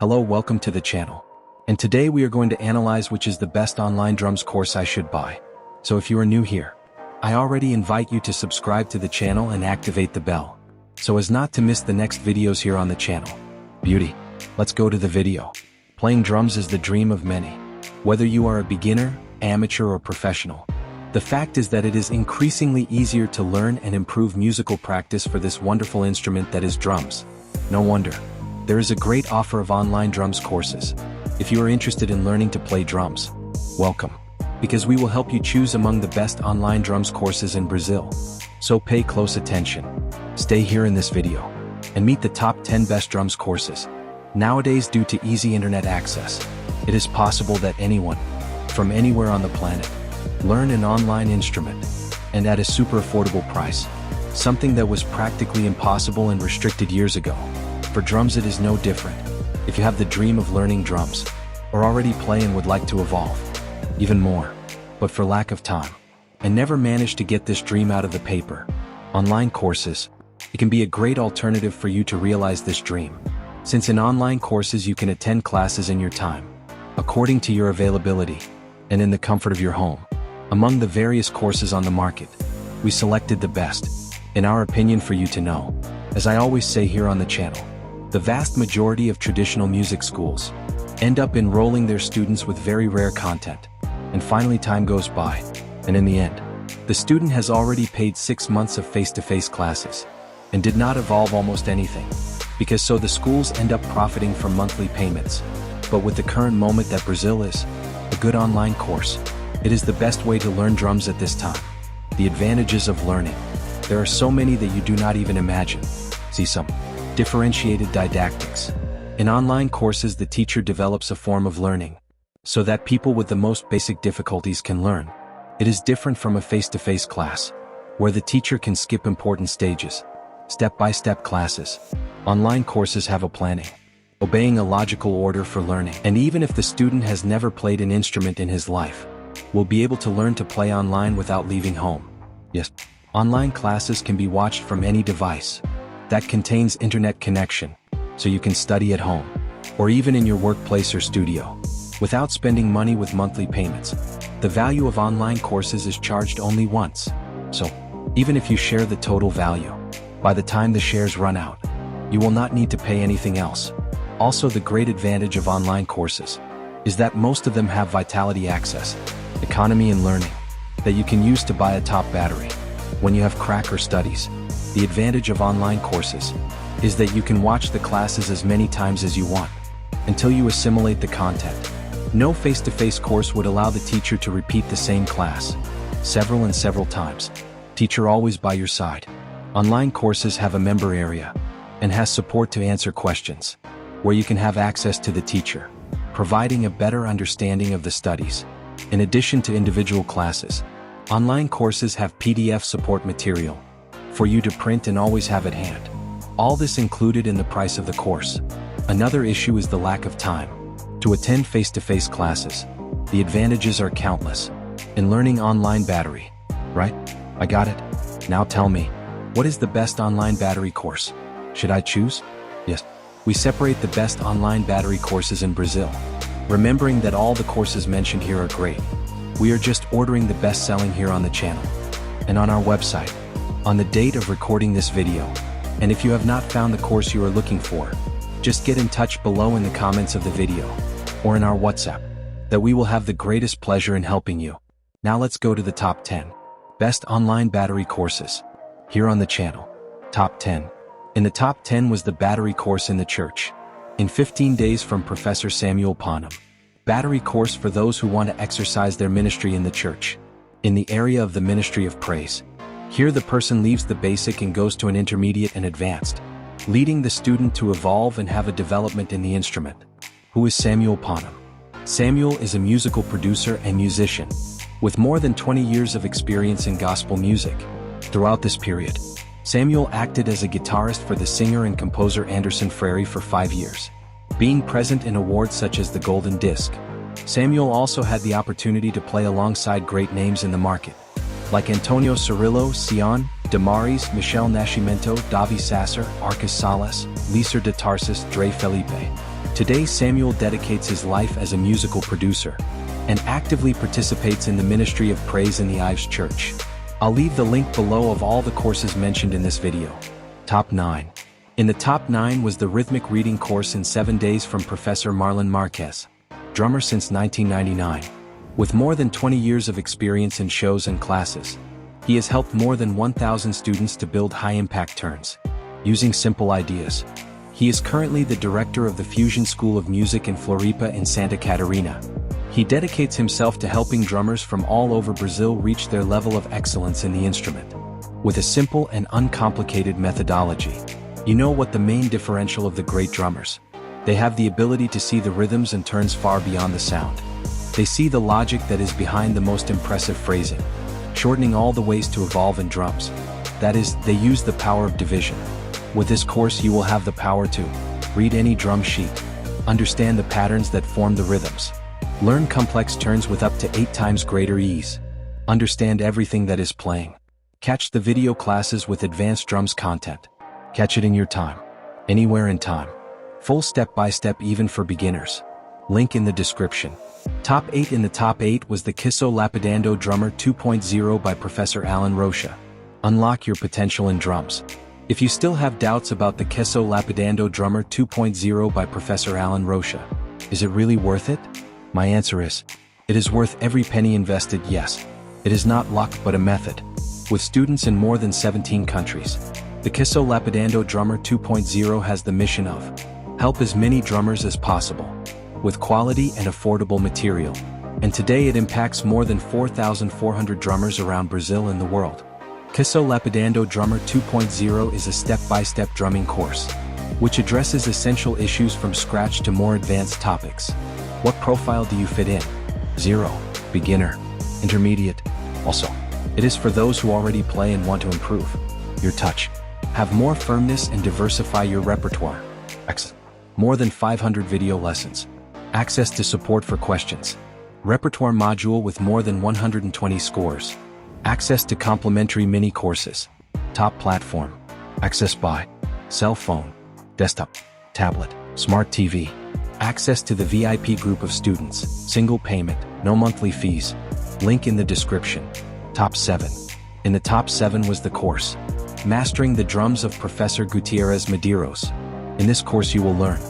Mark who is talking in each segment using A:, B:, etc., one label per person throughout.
A: Hello, welcome to the channel. And today we are going to analyze which is the best online drums course I should buy. So if you are new here, I already invite you to subscribe to the channel and activate the bell, so as not to miss the next videos here on the channel. Beauty. Let's go to the video. Playing drums is the dream of many. Whether you are a beginner, amateur or professional, the fact is that it is increasingly easier to learn and improve musical practice for this wonderful instrument that is drums. No wonder. There is a great offer of online drums courses. If you are interested in learning to play drums, welcome, because we will help you choose among the best online drums courses in Brazil. So pay close attention. Stay here in this video and meet the top 10 best drums courses. Nowadays, due to easy internet access, it is possible that anyone, from anywhere on the planet, learn an online instrument, and at a super affordable price, something that was practically impossible and restricted years ago. For drums it is no different. If you have the dream of learning drums, or already play and would like to evolve, even more, but for lack of time, and never managed to get this dream out of the paper, online courses, it can be a great alternative for you to realize this dream. Since in online courses you can attend classes in your time, according to your availability, and in the comfort of your home. Among the various courses on the market, we selected the best, in our opinion, for you to know. As I always say here on the channel, the vast majority of traditional music schools end up enrolling their students with very rare content, and finally time goes by, and in the end, the student has already paid 6 months of face-to-face classes, and did not evolve almost anything, because so the schools end up profiting from monthly payments. But with the current moment that Brazil is, a good online course, it is the best way to learn drums at this time. The advantages of learning. There are so many that you do not even imagine. See some. Differentiated didactics. In online courses, the teacher develops a form of learning, so that people with the most basic difficulties can learn. It is different from a face-to-face class, where the teacher can skip important stages. Step-by-step classes. Online courses have a planning, obeying a logical order for learning. And even if the student has never played an instrument in his life, will be able to learn to play online without leaving home. Yes, online classes can be watched from any device that contains internet connection, so you can study at home, or even in your workplace or studio, without spending money with monthly payments. The value of online courses is charged only once, so even if you share the total value, by the time the shares run out, you will not need to pay anything else. Also, the great advantage of online courses is that most of them have vitality access, economy and learning, that you can use to buy a top battery. When you have crack or studies, the advantage of online courses is that you can watch the classes as many times as you want, until you assimilate the content. No face-to-face course would allow the teacher to repeat the same class several times. Teacher always by your side. Online courses have a member area, and has support to answer questions, where you can have access to the teacher, providing a better understanding of the studies. In addition to individual classes, online courses have PDF support material for you to print and always have at hand. All this included in the price of the course. Another issue is the lack of time to attend face-to-face classes. The advantages are countless. In learning online battery, right? I got it. Now tell me, what is the best online battery course? Should I choose? Yes. We separate the best online battery courses in Brazil, remembering that all the courses mentioned here are great. We are just ordering the best-selling here on the channel and on our website on the date of recording this video. And if you have not found the course you are looking for, just get in touch below in the comments of the video or in our WhatsApp, that we will have the greatest pleasure in helping you. Now let's go to the top 10 best online battery courses here on the channel. Top 10. In the top 10 was the battery course in the church, in 15 days from Professor Samuel Panam. Battery course for those who want to exercise their ministry in the church, in the area of the ministry of praise. Here the person leaves the basic and goes to an intermediate and advanced, leading the student to evolve and have a development in the instrument. Who is Samuel Panam? Samuel is a musical producer and musician, with more than 20 years of experience in gospel music. Throughout this period, Samuel acted as a guitarist for the singer and composer Anderson Frary for 5 years. Being present in awards such as the Golden Disc, Samuel also had the opportunity to play alongside great names in the market, like Antonio Cirillo, Sion, Damaris, Michel Nascimento, Davi Sasser, Arcus Salas, Liser de Tarsis, Dre Felipe. Today Samuel dedicates his life as a musical producer and actively participates in the ministry of praise in the Ives Church. I'll leave the link below of all the courses mentioned in this video. Top 9. In the top 9 was the rhythmic reading course in 7 days from Professor Marlon Marquez, drummer since 1999. With more than 20 years of experience in shows and classes, he has helped more than 1,000 students to build high-impact turns, using simple ideas. He is currently the director of the Fusion School of Music in Floripa in Santa Catarina. He dedicates himself to helping drummers from all over Brazil reach their level of excellence in the instrument. With a simple and uncomplicated methodology. You know what the main differential of the great drummers? They have the ability to see the rhythms and turns far beyond the sound. They see the logic that is behind the most impressive phrasing, shortening all the ways to evolve in drums. That is, they use the power of division. With this course you will have the power to read any drum sheet, understand the patterns that form the rhythms, learn complex turns with up to 8 times greater ease, understand everything that is playing, catch the video classes with advanced drums content, catch it in your time, anywhere in time, full step-by-step even for beginners. Link in the description. Top 8. In the top 8 was the Kisso Lapidando Drummer 2.0 by Professor Alan Rocha. Unlock your potential in drums. If you still have doubts about the Kisso Lapidando Drummer 2.0 by Professor Alan Rocha, is it really worth it? My answer is, it is worth every penny invested. Yes, it is not luck but a method. With students in more than 17 countries, the Kisso Lapidando Drummer 2.0 has the mission of help as many drummers as possible, with quality and affordable material, and today it impacts more than 4,400 drummers around Brazil and the world. Kisso Lapidando Drummer 2.0 is a step-by-step drumming course, which addresses essential issues from scratch to more advanced topics. What profile do you fit in? 0, beginner, intermediate. Also, it is for those who already play and want to improve your touch, have more firmness and diversify your repertoire. More than 500 video lessons. Access to support for questions. Repertoire module with more than 120 scores. Access to complimentary mini courses. Top platform. Access by cell phone, desktop, tablet, smart TV. Access to the VIP group of students. Single payment, no monthly fees. Link in the description. Top 7. In the top 7 was the course Mastering the Drums of Professor Gutierrez Medeiros. In this course you will learn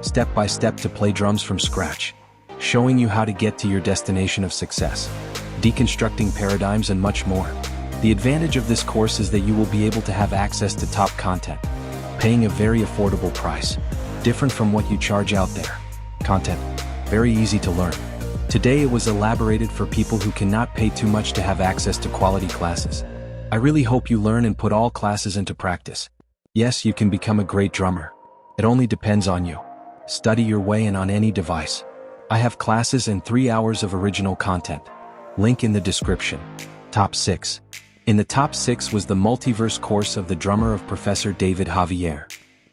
A: step by step to play drums from scratch, showing you how to get to your destination of success, deconstructing paradigms and much more. The advantage of this course is that you will be able to have access to top content, paying a very affordable price, different from what you charge out there. Content, very easy to learn. Today it was elaborated for people who cannot pay too much to have access to quality classes. I really hope you learn and put all classes into practice. Yes, you can become a great drummer. It only depends on you. Study your way and on any device. I have classes and 3 hours of original content. Link in the description. Top 6. In the top 6 was the multiverse course of the drummer of Professor David Javier.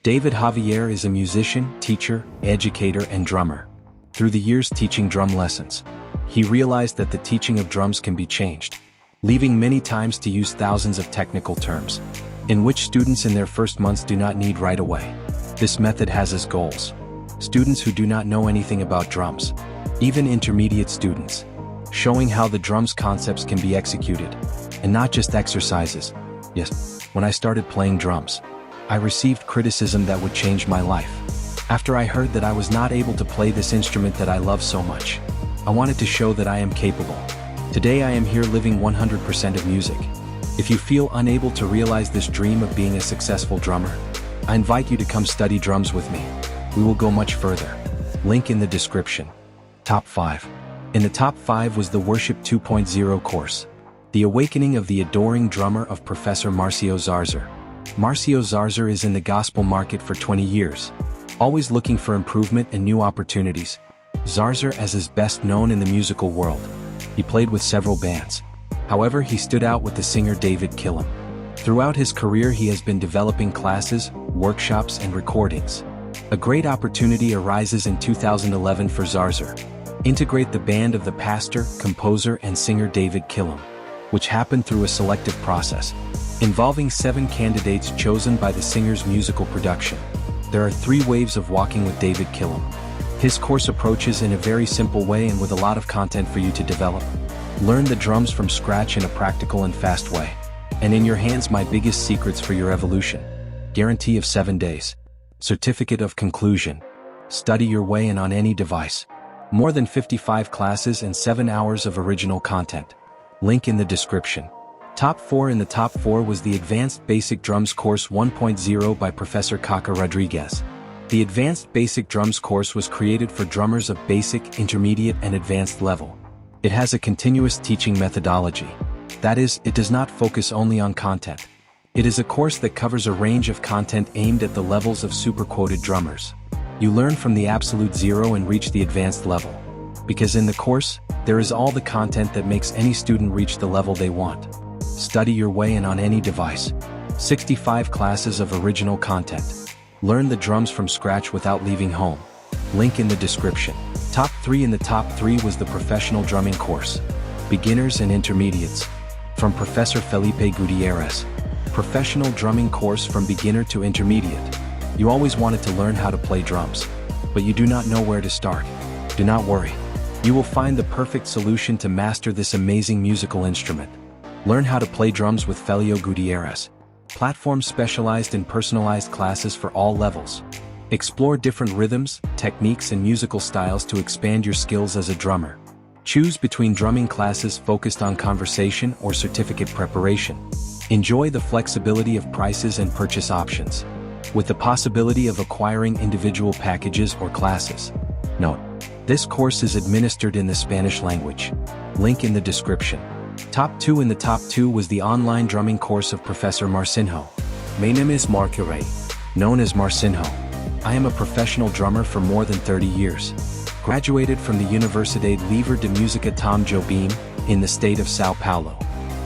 A: David Javier is a musician, teacher, educator and drummer. Through the years teaching drum lessons, he realized that the teaching of drums can be changed, leaving many times to use thousands of technical terms, in which students in their first months do not need right away. This method has as goals students who do not know anything about drums, even intermediate students, showing how the drums concepts can be executed, and not just exercises. Yes, when I started playing drums, I received criticism that would change my life. After I heard that I was not able to play this instrument that I love so much, I wanted to show that I am capable. Today I am here living 100% of music. If you feel unable to realize this dream of being a successful drummer, I invite you to come study drums with me. We will go much further. Link in the description. Top 5. In the top 5 was the Worship 2.0 course, The Awakening of the Adoring Drummer of Professor Marcio Zarzer. Marcio Zarzer is in the gospel market for 20 years, always looking for improvement and new opportunities. Zarzer is best known in the musical world. He played with several bands. However, he stood out with the singer David Killam. Throughout his career he has been developing classes, workshops and recordings. A great opportunity arises in 2011 for Zarzer. Integrate the band of the pastor, composer and singer David Killam, which happened through a selective process, involving 7 candidates chosen by the singer's musical production. There are 3 waves of walking with David Killam. His course approaches in a very simple way and with a lot of content for you to develop. Learn the drums from scratch in a practical and fast way. And in your hands, my biggest secrets for your evolution. Guarantee of 7 days. Certificate of conclusion. Study your way in on any device. More than 55 classes and 7 hours of original content. Link in the description. Top 4 in the top 4 was the Advanced Basic Drums Course 1.0 by Professor Kaka Rodriguez. The Advanced Basic Drums course was created for drummers of basic, intermediate, and advanced level. It has a continuous teaching methodology. That is, it does not focus only on content. It is a course that covers a range of content aimed at the levels of super-quoted drummers. You learn from the absolute zero and reach the advanced level. Because in the course, there is all the content that makes any student reach the level they want. Study your way in on any device. 65 classes of original content. Learn the drums from scratch without leaving home. Link in the description. Top 3 in the top 3 was the Professional Drumming Course. Beginners and Intermediates. From Professor Felipe Gutierrez. Professional Drumming Course from Beginner to Intermediate. You always wanted to learn how to play drums, but you do not know where to start. Do not worry. You will find the perfect solution to master this amazing musical instrument. Learn how to play drums with Felio Gutierrez. Platform specialized in personalized classes for all levels. Explore different rhythms, techniques, and musical styles to expand your skills as a drummer. Choose between drumming classes focused on conversation or certificate preparation. Enjoy the flexibility of prices and purchase options, with the possibility of acquiring individual packages or classes. Note: this course is administered in the Spanish language. Link in the description. Top 2 in the top 2 was the online drumming course of Professor Marcinho. My name is Marquire, known as Marcinho. I am a professional drummer for more than 30 years. Graduated from the Universidade Livre de Música Tom Jobim, in the state of São Paulo.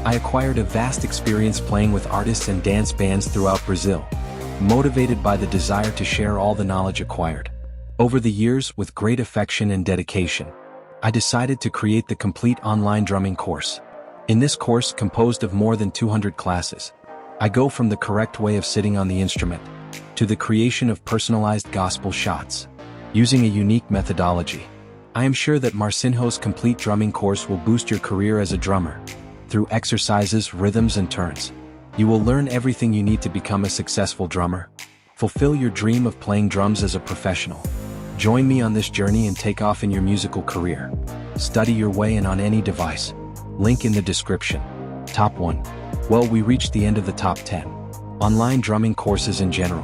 A: I acquired a vast experience playing with artists and dance bands throughout Brazil, motivated by the desire to share all the knowledge acquired. Over the years, with great affection and dedication, I decided to create the complete online drumming course. In this course, composed of more than 200 classes, I go from the correct way of sitting on the instrument, to the creation of personalized gospel shots, using a unique methodology. I am sure that Marcinho's complete drumming course will boost your career as a drummer. Through exercises, rhythms, and turns, you will learn everything you need to become a successful drummer. Fulfill your dream of playing drums as a professional. Join me on this journey and take off in your musical career. Study your way in on any device. Link in the description. Top 1. Well, we reached the end of the top 10. Online drumming courses in general.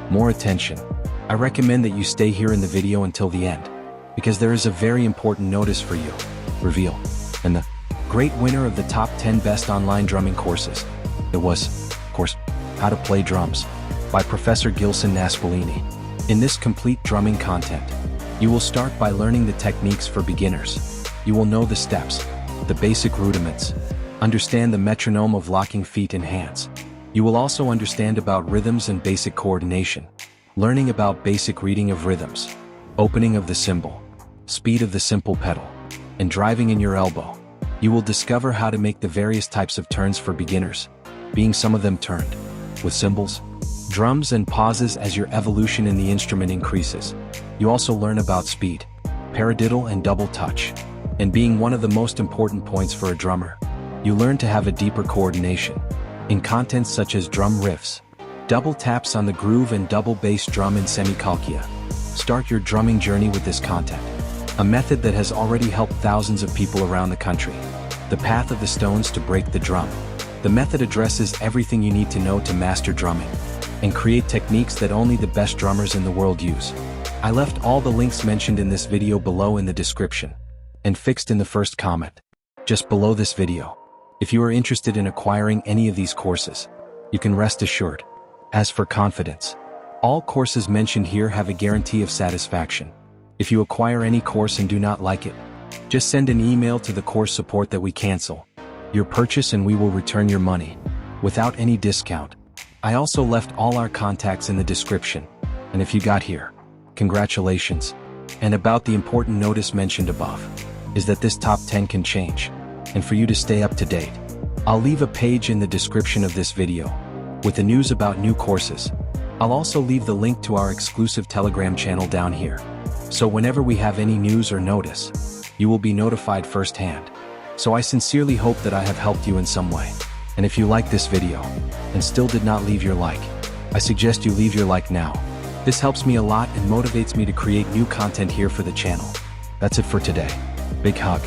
A: More attention. I recommend that you stay here in the video until the end, because there is a very important notice for you. Reveal. And the great winner of the top 10 best online drumming courses. It was, of course, How to Play Drums by Professor Gilson Naspolini. In this complete drumming content, you will start by learning the techniques for beginners. You will know the steps, the basic rudiments, understand the metronome of locking feet and hands. You will also understand about rhythms and basic coordination, learning about basic reading of rhythms, opening of the cymbal, speed of the simple pedal, and driving in your elbow. You will discover how to make the various types of turns for beginners, being some of them turned, with cymbals, drums, and pauses as your evolution in the instrument increases. You also learn about speed, paradiddle, and double touch. And being one of the most important points for a drummer, you learn to have a deeper coordination in contents such as drum riffs, double taps on the groove, and double bass drum in semicalcia. Start your drumming journey with this content, a method that has already helped thousands of people around the country. The Path of the Stones to Break the Drum. The method addresses everything you need to know to master drumming and create techniques that only the best drummers in the world use. I left all the links mentioned in this video below in the description and fixed in the first comment, just below this video. If you are interested in acquiring any of these courses, you can rest assured. As for confidence, all courses mentioned here have a guarantee of satisfaction. If you acquire any course and do not like it, just send an email to the course support that we cancel your purchase and we will return your money without any discount. I also left all our contacts in the description, and if you got here, congratulations. And about the important notice mentioned above, is that this top 10 can change, and for you to stay up to date, I'll leave a page in the description of this video with the news about new courses. I'll also leave the link to our exclusive Telegram channel down here. So whenever we have any news or notice, you will be notified firsthand. So I sincerely hope that I have helped you in some way. And if you like this video, and still did not leave your like, I suggest you leave your like now. This helps me a lot and motivates me to create new content here for the channel. That's it for today. Big hug.